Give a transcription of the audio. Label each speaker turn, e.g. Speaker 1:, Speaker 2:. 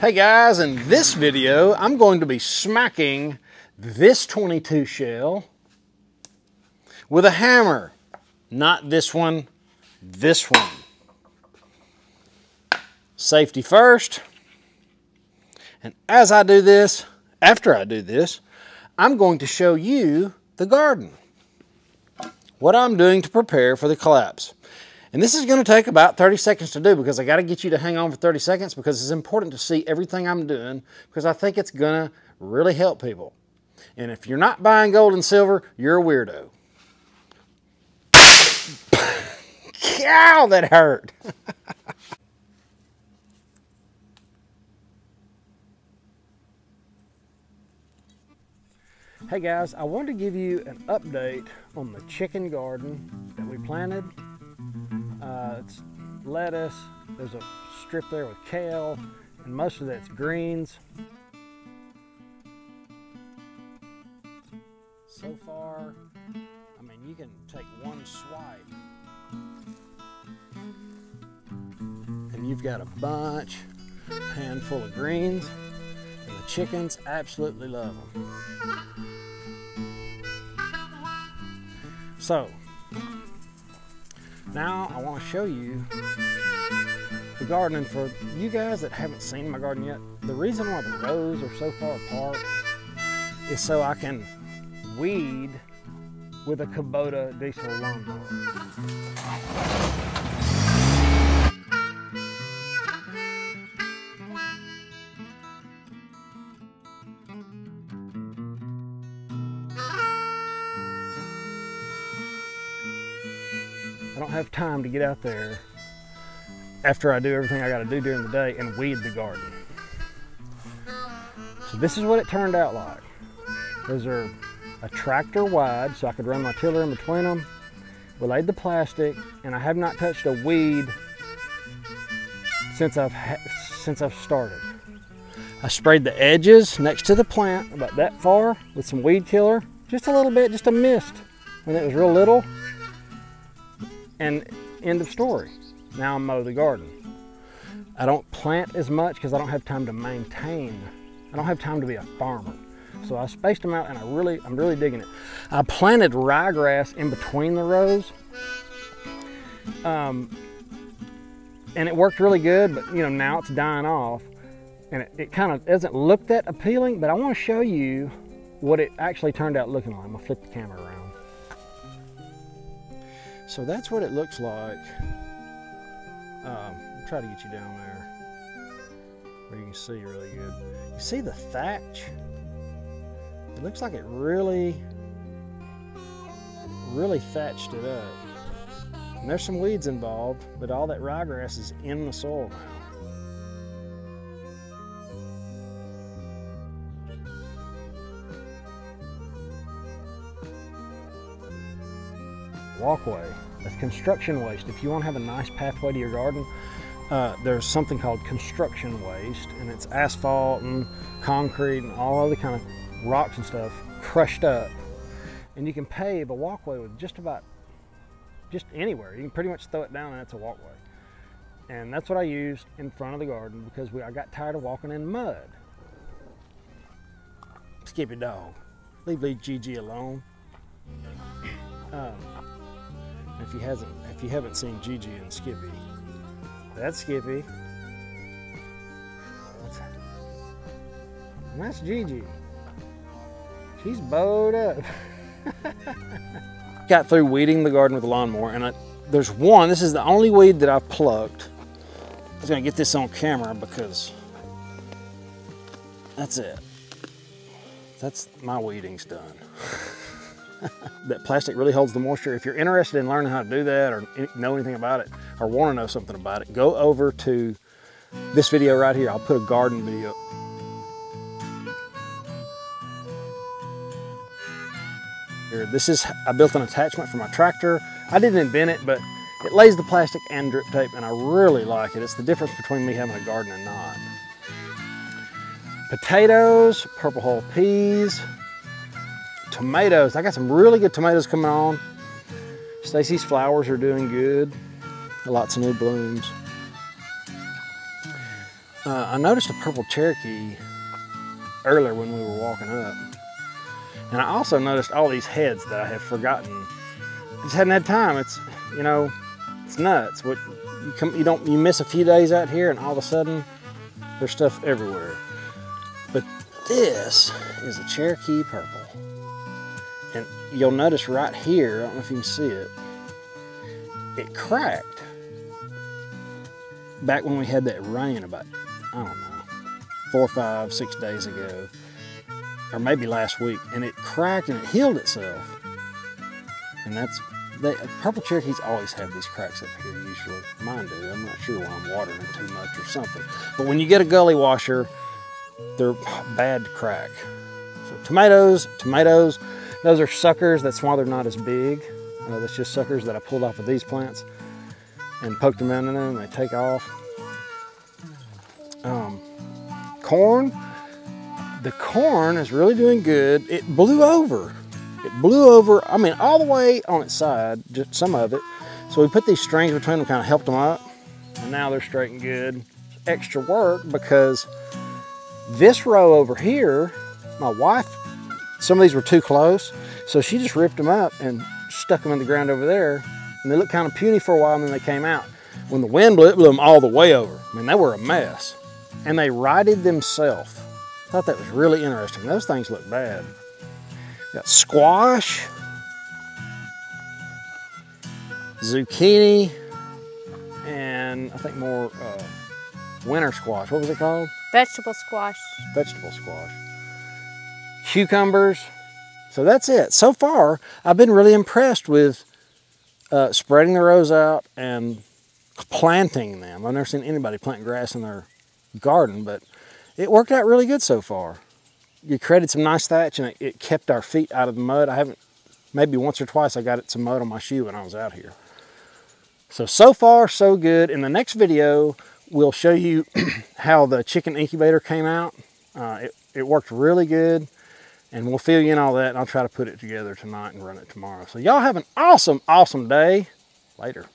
Speaker 1: Hey guys, in this video, I'm going to be smacking this 22 shell with a hammer. Not this one, this one. Safety first. And as I do this, after I do this, I'm going to show you the garden. What I'm doing to prepare for the collapse. And this is going to take about 30 seconds to do because I got to get you to hang on for 30 seconds because it's important to see everything I'm doing because I think it's going to really help people. And if you're not buying gold and silver, you're a weirdo. Cow, that hurt. Hey guys, I wanted to give you an update on the chicken garden that we planted. It's lettuce, there's a strip there with kale, and most of that's greens. So far, I mean, you can take one swipe and you've got a handful of greens, and the chickens absolutely love them. So, now I want to show you the garden, and for you guys that haven't seen my garden yet, the reason why the rows are so far apart is so I can weed with a Kubota diesel lawnmower. I don't have time to get out there after I do everything I got to do during the day and weed the garden. So this is what it turned out like. Those are a tractor wide, so I could run my tiller in between them. We laid the plastic, and I have not touched a weed since I've started. I sprayed the edges next to the plant about that far with some weed killer, just a little bit, just a mist when it was real little. And end of story. Now I mow the garden. I don't plant as much because I don't have time to maintain. I don't have time to be a farmer. So I spaced them out, and I'm really digging it. I planted ryegrass in between the rows. And it worked really good, but you know, now it's dying off. And it kind of doesn't look that appealing, but I want to show you what it actually turned out looking like. I'm gonna flip the camera around. So that's what it looks like. I'll try to get you down there where you can see really good. You see the thatch? It looks like it really thatched it up. And there's some weeds involved, but all that ryegrass is in the soil now. Walkway, that's construction waste. If you want to have a nice pathway to your garden, there's something called construction waste, and it's asphalt and concrete and all other kind of rocks and stuff crushed up, and you can pave a walkway with just anywhere. You can pretty much throw it down and it's a walkway. And that's what I used in front of the garden because I got tired of walking in mud. Skippy dog, leave Gigi alone. If you haven't seen Gigi and Skippy, that's Skippy. And that's Gigi. She's bowed up. Got through weeding the garden with a lawnmower, and there's one. This is the only weed that I've plucked. I was gonna get this on camera because that's it. That's my weeding's done. That plastic really holds the moisture. If you're interested in learning how to do that or know anything about it or want to know something about it, go over to this video right here. I'll put a garden video. Here, I built an attachment for my tractor. I didn't invent it, but it lays the plastic and drip tape, and I really like it. It's the difference between me having a garden and not. Potatoes, purple hull peas, tomatoes. I got some really good tomatoes coming on. Stacy's flowers are doing good. Lots of new blooms. I noticed a purple Cherokee earlier when we were walking up. And I also noticed all these heads that I have forgotten. I just hadn't had time. It's, you know, it's nuts. What you miss a few days out here and all of a sudden there's stuff everywhere. But this is a Cherokee purple. And you'll notice right here, I don't know if you can see it, it cracked back when we had that rain about, I don't know, 4, 5, 6 days ago, or maybe last week, and it cracked and it healed itself. And purple Cherokees always have these cracks up here usually. Mine do. I'm not sure why I'm watering them too much or something. But when you get a gully washer, they're bad to crack. So tomatoes, those are suckers. That's why they're not as big. That's just suckers that I pulled off of these plants and poked them in them and they take off. Corn, the corn is really doing good. It blew over. I mean, all the way on its side, just some of it. So we put these strings between them, kind of helped them up. And now they're straight and good. Extra work because this row over here, my wife, some of these were too close. So she just ripped them up and stuck them in the ground over there. And they looked kind of puny for a while and then they came out. When the wind blew, it blew them all the way over. I mean, they were a mess. And they righted themselves. I thought that was really interesting. Those things look bad. Got squash, zucchini, and I think more winter squash. What was it called?
Speaker 2: Vegetable squash.
Speaker 1: Vegetable squash. Cucumbers. So that's it. So far, I've been really impressed with spreading the rows out and planting them. I've never seen anybody plant grass in their garden, but it worked out really good so far. You created some nice thatch and it kept our feet out of the mud. Maybe once or twice I got some mud on my shoe when I was out here. So far, so good. In the next video, we'll show you how the chicken incubator came out. It worked really good, and we'll fill you in all that, and I'll try to put it together tonight and run it tomorrow. So y'all have an awesome, awesome day. Later.